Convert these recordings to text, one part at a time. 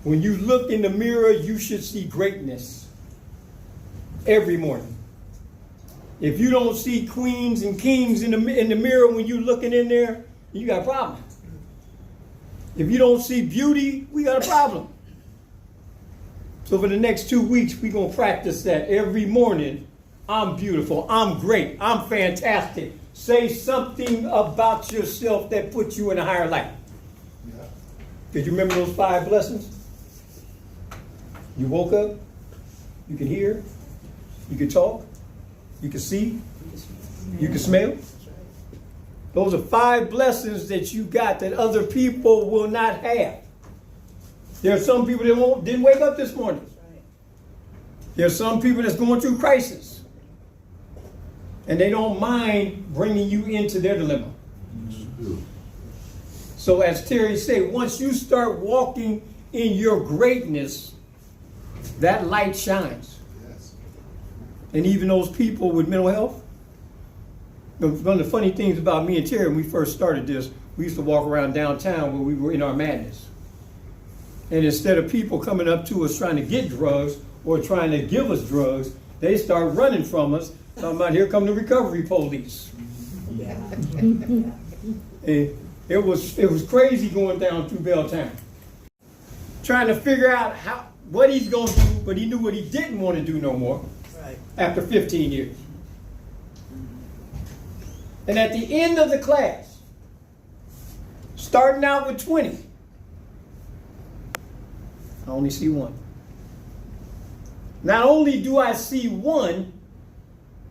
When you look in the mirror, you should see greatness every morning. If you don't see queens and kings in the mirror when you're looking in there, you got a problem. If you don't see beauty, we got a problem. So for the next 2 weeks, we're going to practice that every morning. I'm beautiful. I'm great. I'm fantastic. Say something about yourself that puts you in a higher light. Yeah. Did you remember those 5 blessings? You woke up, you can hear, you can talk, you can see, you can smell. Those are 5 blessings that you got that other people will not have. There are some people that didn't wake up this morning. There are some people that's going through crisis. And they don't mind bringing you into their dilemma. So as Terry said, once you start walking in your greatness, that light shines. Yes. And even those people with mental health. One of the funny things about me and Terry, when we first started this, we used to walk around downtown where we were in our madness. And instead of people coming up to us trying to get drugs or trying to give us drugs, they start running from us, talking about, here come the recovery police. Yeah. And it was crazy going down through Belltown, trying to figure out what he's going to do, but he knew what he didn't want to do no more. Right. After 15 years. And at the end of the class, starting out with 20, I only see one. Not only do I see one,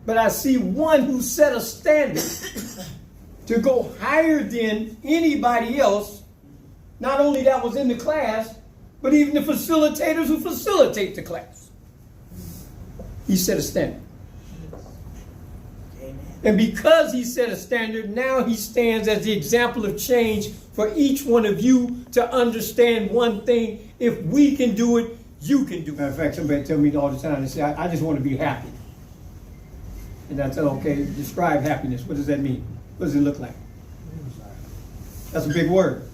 but I see one who set a standard to go higher than anybody else, not only that was in the class, but even the facilitators who facilitate the class. He set a standard. And because he set a standard, now he stands as the example of change for each one of you to understand one thing. If we can do it, you can do it. Matter of fact, somebody tell me all the time, they say, I just want to be happy. And I tell them, okay, describe happiness. What does that mean? What does it look like? That's a big word.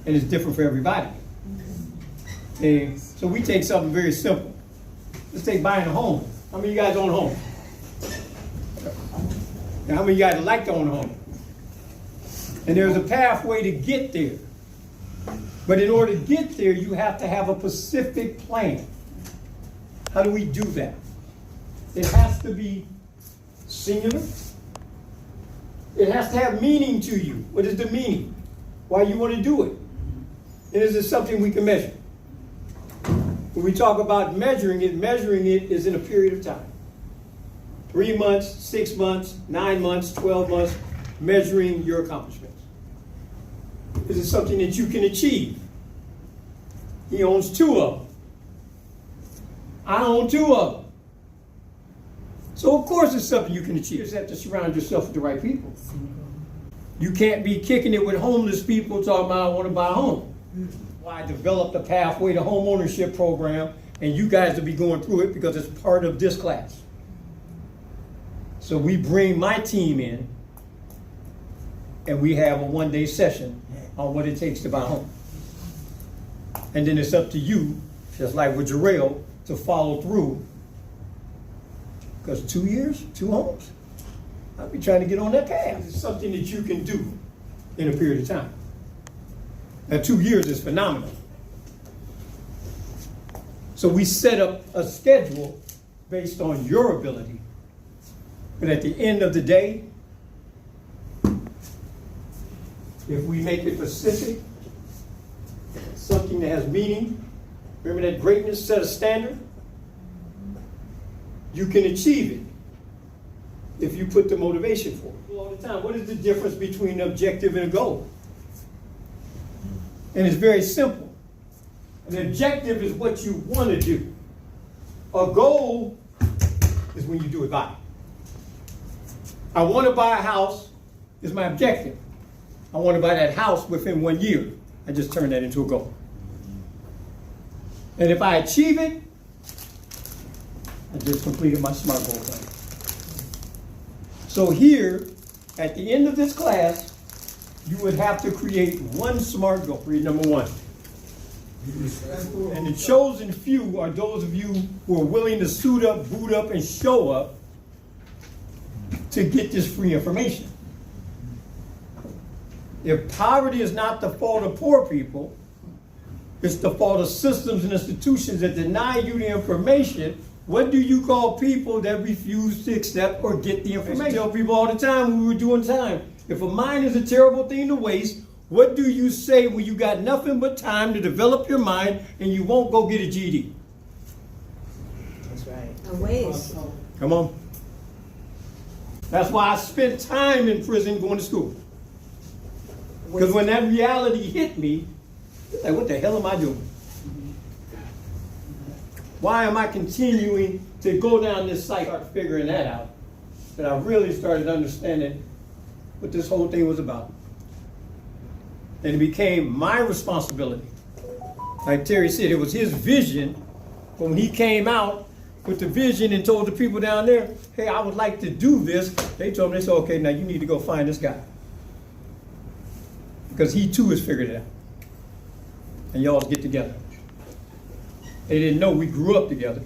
And it's different for everybody. And so we take something very simple. Let's take buying a home. How many of you guys own a home? Now, how many of you guys like to own a home? And there's a pathway to get there. But in order to get there, you have to have a specific plan. How do we do that? It has to be singular. It has to have meaning to you. What is the meaning? Why you want to do it? And is it something we can measure? When we talk about measuring it is in a period of time. 3 months, 6 months, 9 months, 12 months, measuring your accomplishments. Is it something that you can achieve? He owns 2 of them. I own 2 of them. So of course it's something you can achieve. You just have to surround yourself with the right people. You can't be kicking it with homeless people talking about, I want to buy a home. Well, I developed a pathway to home ownership program, and you guys will be going through it because it's part of this class. So we bring my team in, and we have a 1-day session on what it takes to buy a home. And then it's up to you, just like with Jarrell, to follow through. Because 2 years, 2 homes, I'll be trying to get on that path. It's something that you can do in a period of time. Now 2 years is phenomenal. So we set up a schedule based on your ability. But at the end of the day, if we make it specific, something that has meaning, remember that greatness set a standard, you can achieve it if you put the motivation for it. All the time, what is the difference between an objective and a goal? And it's very simple. An objective is what you want to do. A goal is when you do it by. I want to buy a house is my objective. I want to buy that house within 1 year. I just turned that into a goal. And if I achieve it, I just completed my SMART goal plan. So here, at the end of this class, you would have to create 1 SMART goal. Read number 1. And the chosen few are those of you who are willing to suit up, boot up, and show up to get this free information. If poverty is not the fault of poor people, it's the fault of systems and institutions that deny you the information. What do you call people that refuse to accept or get the information? I tell people all the time when we were doing time, if a mind is a terrible thing to waste, what do you say when you got nothing but time to develop your mind and you won't go get a GED? That's right. A waste. Come on. That's why I spent time in prison going to school. Because when that reality hit me, like, what the hell am I doing? Why am I continuing to go down this cycle? Start figuring that out. That I really started understanding what this whole thing was about. And it became my responsibility. Like Terry said, it was his vision. But when he came out with the vision and told the people down there, hey, I would like to do this, they told me, they said, okay, now you need to go find this guy. Because he too has figured it out. And y'all get together. They didn't know we grew up together.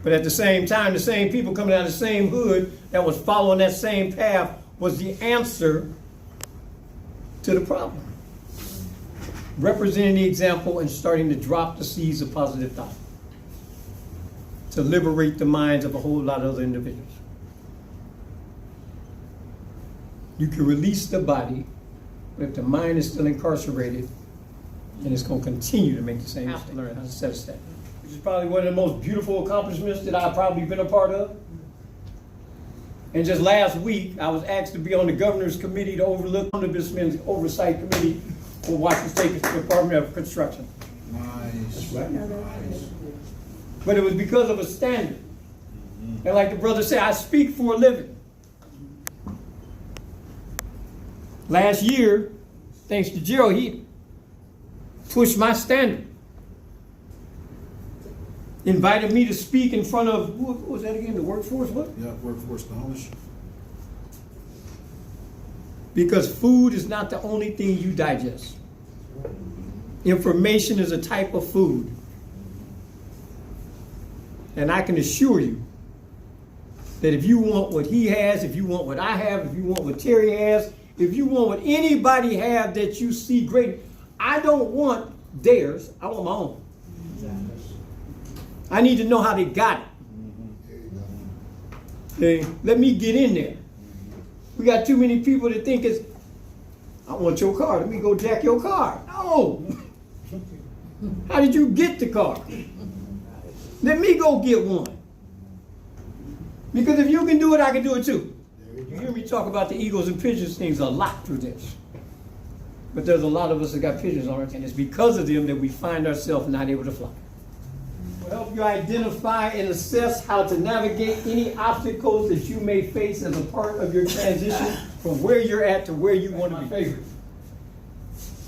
But at the same time, the same people coming out of the same hood that was following that same path was the answer to the problem. Representing the example and starting to drop the seeds of positive thought to liberate the minds of a whole lot of other individuals. You can release the body, but if the mind is still incarcerated, then it's going to continue to make the same mistake. Learn how to set a step. Which is probably one of the most beautiful accomplishments that I've probably been a part of. And just last week, I was asked to be on the governor's committee to overlook the Ombudsman's oversight committee for Washington State Department of Construction. Nice. Nice. But it was because of a standard. And like the brother said, I speak for a living. Last year, thanks to Gerald, he pushed my standard. Invited me to speak in front of, what was that again, the workforce, what? Yeah, workforce knowledge. Because food is not the only thing you digest. Information is a type of food. And I can assure you that if you want what he has, if you want what I have, if you want what Terry has, if you want what anybody have that you see great, I don't want theirs, I want my own. I need to know how they got it. Okay, let me get in there. We got too many people that think it's, I want your car, let me go jack your car. No! How did you get the car? Let me go get one. Because if you can do it, I can do it too. You hear me talk about the eagles and pigeons things a lot through this. But there's a lot of us that got pigeons on our team. It's because of them that we find ourselves not able to fly. We'll help you identify and assess how to navigate any obstacles that you may face as a part of your transition from where you're at to where you want to be.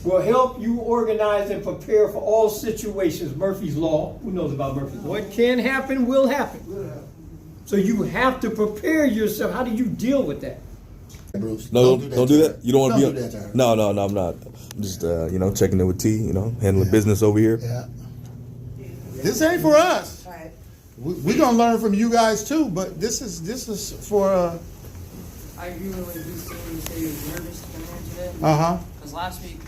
We'll help you organize and prepare for all situations. Murphy's Law. Who knows about Murphy's Law? What can happen will happen. So you have to prepare yourself. How do you deal with that? Bruce, don't do that. You don't want to be. Do that, no, I'm not. I'm just checking in with T. Handling business over here. Yeah. This ain't for us. Right. We're gonna learn from you guys too. But this is for. I agree with what you said when you said you was nervous to come here today. Uh-huh. Because last week,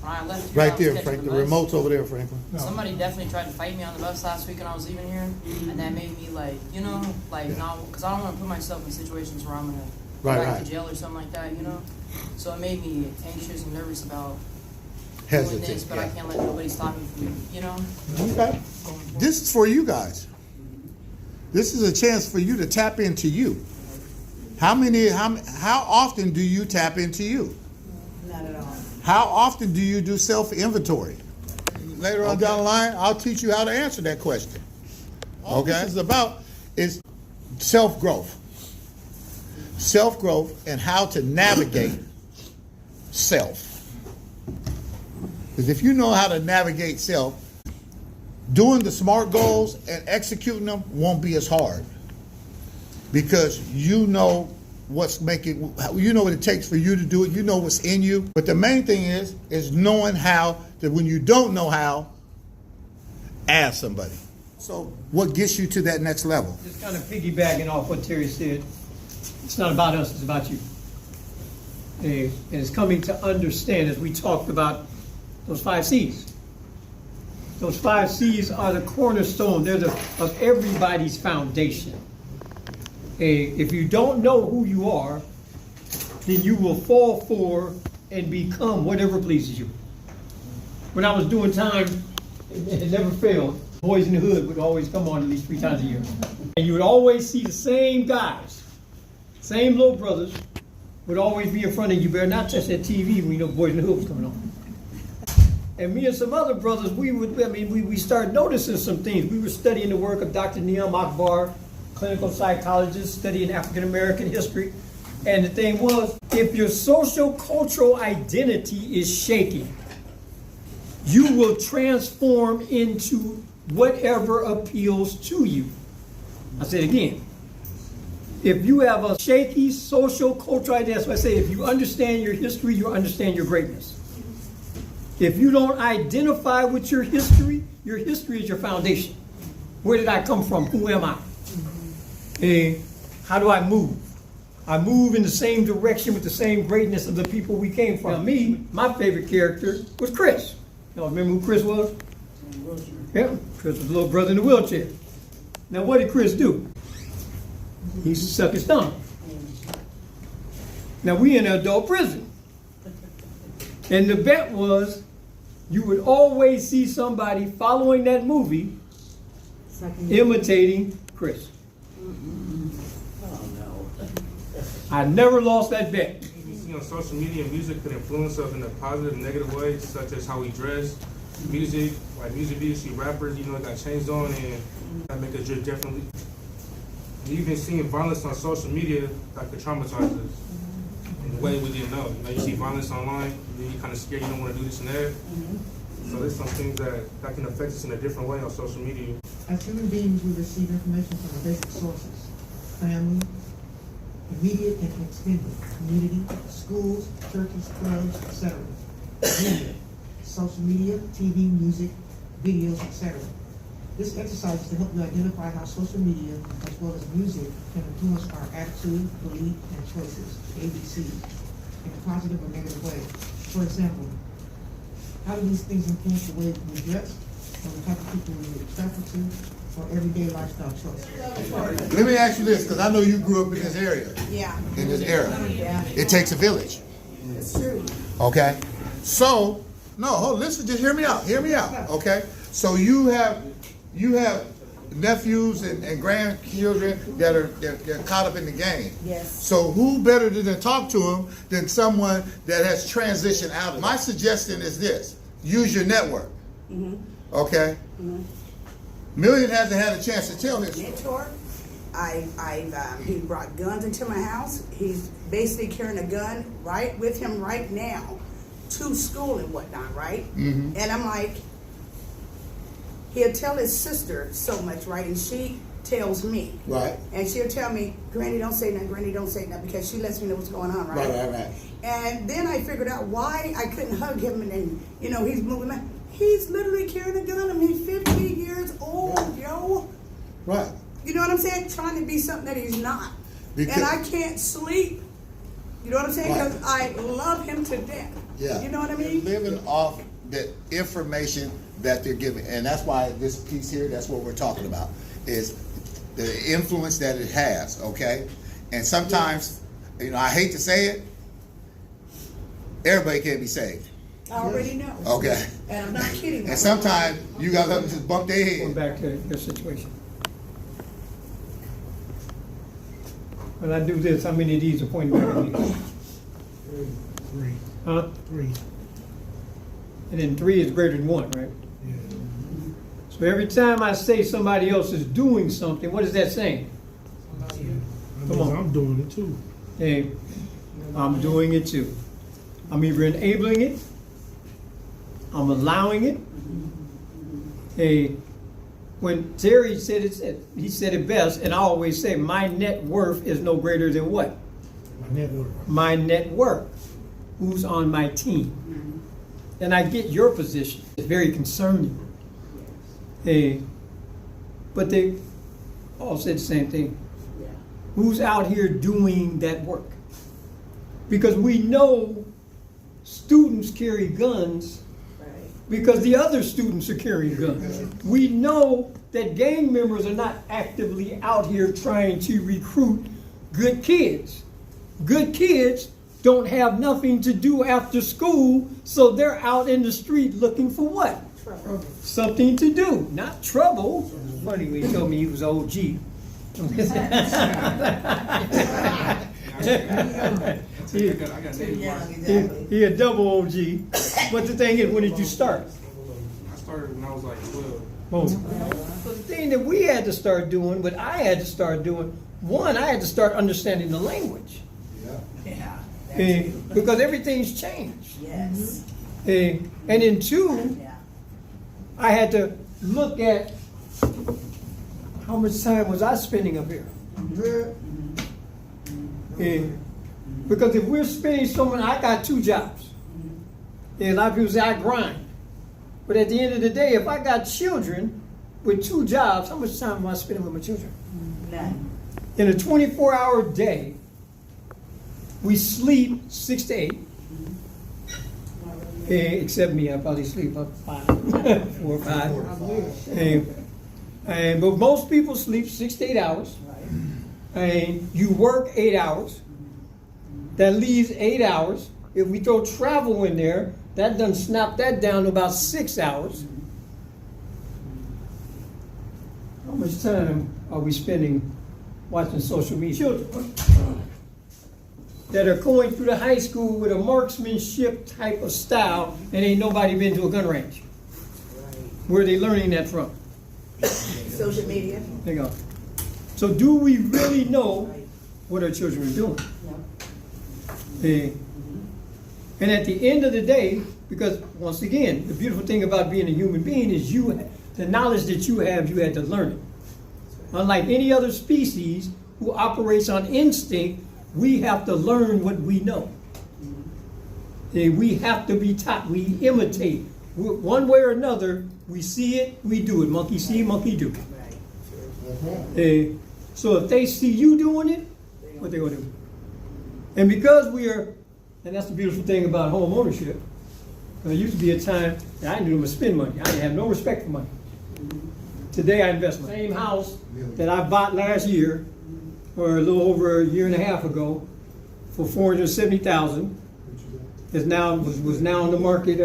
when I left here, Right I was there, catching Frank. The the bus. remote's over there, Franklin. Somebody definitely tried to fight me on the bus last week when I was leaving here, and that made me because I don't want to put myself in situations where I'm gonna go back to jail or something like that, So it made me anxious and nervous about doing this, but I can't let nobody stop me from, Okay. This is for you guys. This is a chance for you to tap into you. How often do you tap into you? Not at all. How often do you do self-inventory? Later on down the line, I'll teach you how to answer that question. All this is about is self-growth. Self-growth and how to navigate self. Because if you know how to navigate self, doing the SMART goals and executing them won't be as hard. Because you know what's making, you know what it takes for you to do it. You know what's in you. But the main thing is knowing how, that when you don't know how, ask somebody. So what gets you to that next level? Just kind of piggybacking off what Terry said, it's not about us, it's about you. And it's coming to understand, as we talked about those 5 C's. Those 5 C's are the cornerstone. They're of everybody's foundation. If you don't know who you are, then you will fall for and become whatever pleases you. When I was doing time, it never failed. Boys in the Hood would always come on at least 3 times a year. And you would always see the same guys, same little brothers, would always be in front of you. Better not touch that TV when you know Boys in the Hood was coming on. And me and some other brothers, we started noticing some things. We were studying the work of Dr. Neam Akbar, clinical psychologist, studying African American history. And the thing was, if your social cultural identity is shaky, you will transform into whatever appeals to you. I said again, if you have a shaky social cultural identity, that's why I say if you understand your history, you understand your greatness. If you don't identify with your history is your foundation. Where did I come from? Who am I? And how do I move? I move in the same direction with the same greatness of the people we came from. Now me, my favorite character was Chris. Y'all remember who Chris was? Yeah, Chris was the little brother in the wheelchair. Now what did Chris do? He sucked his thumb. Now we in an adult prison. And the bet was you would always see somebody following that movie imitating Chris. I never lost that bet. You see on social media, music can influence us in a positive and negative way, such as how we dress, music, like music videos, see rappers, it got changed on, and that make us dress differently. Even seeing violence on social media, that could traumatize us in a way we didn't know. You see violence online, then you're kind of scared, you don't want to do this and that. So there's some things that can affect us in a different way on social media. As human beings, we receive information from the basic sources: family, immediate and extended, community, schools, churches, clubs, etc. Media, social media, TV, music, videos, etc. This exercise is to help you identify how social media, as well as music, can influence our attitude, belief, and choices, ABCs, in a positive or negative way. For example, how do these things influence the way we dress, or the type of people we attracted to, or everyday lifestyle choices? Let me ask you this, because I know you grew up in this area. Yeah. In this era. Yeah. It takes a village. It's true. Okay? So, listen, just hear me out. Hear me out. Okay? So you have nephews and grandchildren they're caught up in the game. Yes. So who better to talk to them than someone that has transitioned out of it? My suggestion is this: use your network. Okay? Million hasn't had a chance to tell his story. Mentor. He brought guns into my house. He's basically carrying a gun right with him right now to school and whatnot, right? And I'm like, he'll tell his sister so much, right? And she tells me. Right. And she'll tell me, Granny, don't say nothing, Granny, don't say nothing, because she lets me know what's going on, right? Right. And then I figured out why I couldn't hug him, and then, he's moving. He's literally carrying a gun. I mean, he's 15 years old, yo. Right. You know what I'm saying? Trying to be something that he's not. Because, and I can't sleep. You know what I'm saying? Right. Because I love him to death. Yeah. You know what I mean? Living off the information that they're giving. And that's why this piece here, that's what we're talking about, is the influence that it has, okay? And sometimes, I hate to say it, everybody can't be saved. I already know. Okay. And I'm not kidding. And sometimes you got to just bump their Going head. back to your situation. When I do this, how many of these are pointing back at me? 3. Huh? 3. And then 3 is greater than 1, right? Yeah. So every time I say somebody else is doing something, what is that saying? Come on. I'm doing it too. Hey, I'm doing it too. I'm either enabling it, I'm allowing it. Hey, when Terry said it, he said it best, and I always say my net worth is no greater than what? My network, who's on my team. And I get your position. It's very concerning. But they all said the same thing. Who's out here doing that work? Because we know students carry guns because the other students are carrying guns. We know that gang members are not actively out here trying to recruit good kids. Good kids don't have nothing to do after school, so they're out in the street looking for what? Trouble. Something to do, not trouble. Funny when he told me he was OG. he, he a double OG. But the thing is, when did you start? I started when I was like 12. Boom. So the thing that we had to start doing, what I had to start doing, one, I had to start understanding the language. Yeah. Because everything's changed. Yes. And then two, Yeah. I had to look at how much time was I spending up here. Because if we're spending so much, I got 2 jobs. And a lot of people say I grind. But at the end of the day, if I got children with 2 jobs, how much time am I spending with my children? None. In a 24-hour day, we sleep 6 to 8. Except me, I probably sleep up 5, 4 or 5. But most people sleep 6 to 8 hours. And you work 8 hours. That leaves 8 hours. If we throw travel in there, that doesn't snap that down to about 6 hours. How much time are we spending watching social media? Children that are going through the high school with a marksmanship type of style, and ain't nobody been to a gun range. Where are they learning that from? Social media. There you go. So do we really know what our children are doing? And at the end of the day, because once again, the beautiful thing about being a human being is the knowledge that you had to learn it. Unlike any other species who operates on instinct, we have to learn what we know. We have to be taught. We imitate. One way or another, we see it, we do it. Monkey see, monkey do. So if they see you doing it, what they gonna do? And because we are, and that's the beautiful thing about home ownership. There used to be a time that I knew to spend money. I didn't have no respect for money. Today I invest money. Same house that I bought last year, or a little over a year and a half ago, for $470,000, was now on the market.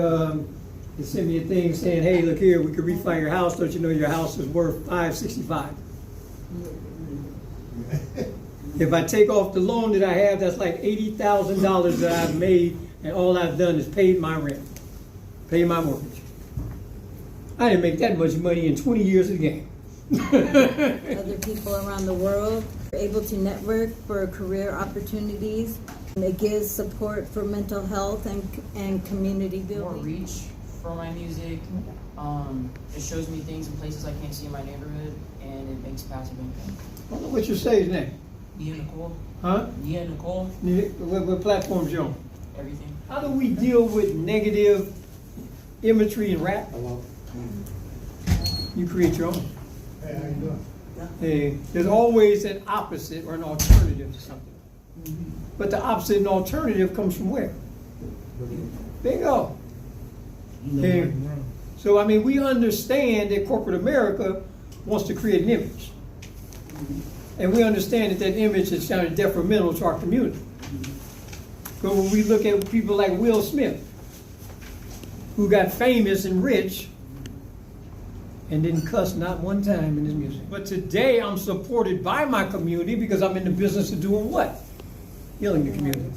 They sent me a thing saying, "Hey, look here, we could refi your house. Don't you know your house is worth $565?" If I take off the loan that I have, that's like $80,000 that I've made, and all I've done is paid my rent, paid my mortgage. I didn't make that much money in 20 years of the game. Other people around the world are able to network for career opportunities. And it gives support for mental health and community More building. reach for my music. It shows me things in places I can't see in my neighborhood, and it makes passive income. I don't know what your stage name. Nia Nicole. Huh? Nia Nicole. What platforms you on? Everything. How do we deal with negative imagery in rap? You create your own. Hey, how you doing? There's always an opposite or an alternative to something. But the opposite and alternative comes from where? Bingo. So, I mean, we understand that corporate America wants to create an image. And we understand that that image is kind of detrimental to our community. But when we look at people like Will Smith, who got famous and rich and didn't cuss not one time in his music. But today I'm supported by my community because I'm in the business of doing what? Healing the community.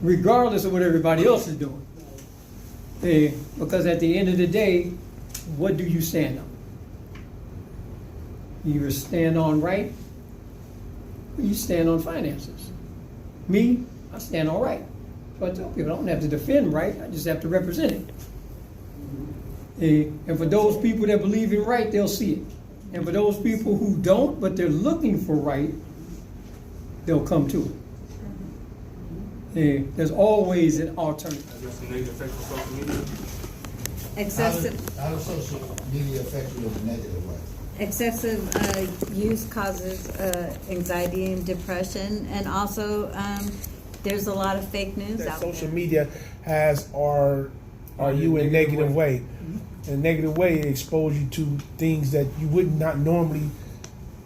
Regardless of what everybody else is doing. Because at the end of the day, what do you stand on? You either stand on right, or you stand on finances. Me, I stand on right. So I tell people I don't have to defend right, I just have to represent it. And for those people that believe in right, they'll see it. And for those people who don't, but they're looking for right, they'll come to it. Yeah, there's always an alternative. I guess the negative effect of social media. Excessive How does social media affect you in a negative way? excessive use causes anxiety and depression, and also there's a lot of fake news That out social there. media has are you in a negative way. In a negative way, it exposes you to things that you would not normally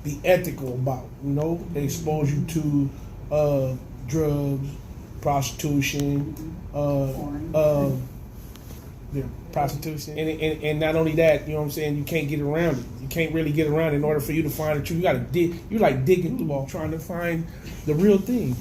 be ethical about. You know, they expose you to drugs, prostitution, prostitution, and not only that, you know what I'm saying. You can't get around it. You can't really get around it. In order for you to find the truth, you got to dig. You like digging through all, trying to find the real thing.